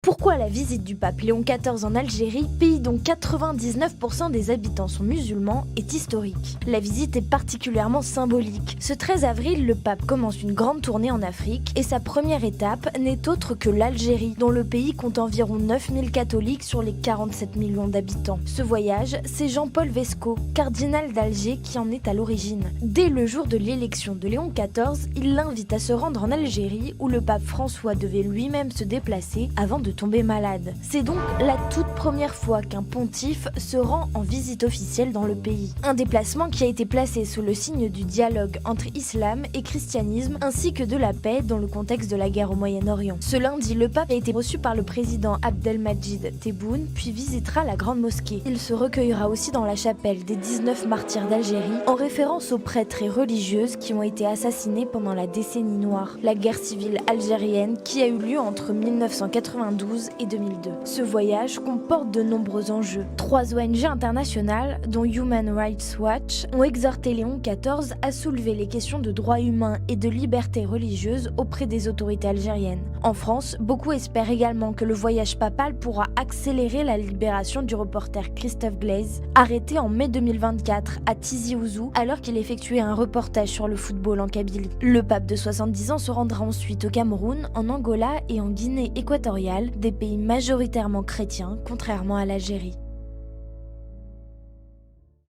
Pourquoi la visite du pape Léon XIV en Algérie, pays dont 99% des habitants sont musulmans, est historique? La visite est particulièrement symbolique. Ce 13 avril, le pape commence une grande tournée en Afrique et sa première étape n'est autre que l'Algérie, dont le pays compte environ 9000 catholiques sur les 47 millions d'habitants. Ce voyage, c'est Jean-Paul Vesco, cardinal d'Alger, qui en est à l'origine. Dès le jour de l'élection de Léon XIV, il l'invite à se rendre en Algérie où le pape François devait lui-même se déplacer avant de tomber malade. C'est donc la toute première fois qu'un pontife se rend en visite officielle dans le pays. Un déplacement qui a été placé sous le signe du dialogue entre islam et christianisme ainsi que de la paix dans le contexte de la guerre au Moyen-Orient. Ce lundi, le pape a été reçu par le président Abdelmadjid Tebboune puis visitera la grande mosquée. Il se recueillera aussi dans la chapelle des 19 martyrs d'Algérie en référence aux prêtres et religieuses qui ont été assassinés pendant la décennie noire, la guerre civile algérienne qui a eu lieu entre 1992 et 2002. Ce voyage comporte de nombreux enjeux. 3 ONG internationales, dont Human Rights Watch, ont exhorté Léon XIV à soulever les questions de droits humains et de liberté religieuse auprès des autorités algériennes. En France, beaucoup espèrent également que le voyage papal pourra accélérer la libération du reporter Christophe Glaise, arrêté en mai 2024 à Tizi Ouzou alors qu'il effectuait un reportage sur le football en Kabylie. Le pape de 70 ans se rendra ensuite au Cameroun, en Angola et en Guinée équatoriale, des pays majoritairement chrétiens, contrairement à l'Algérie.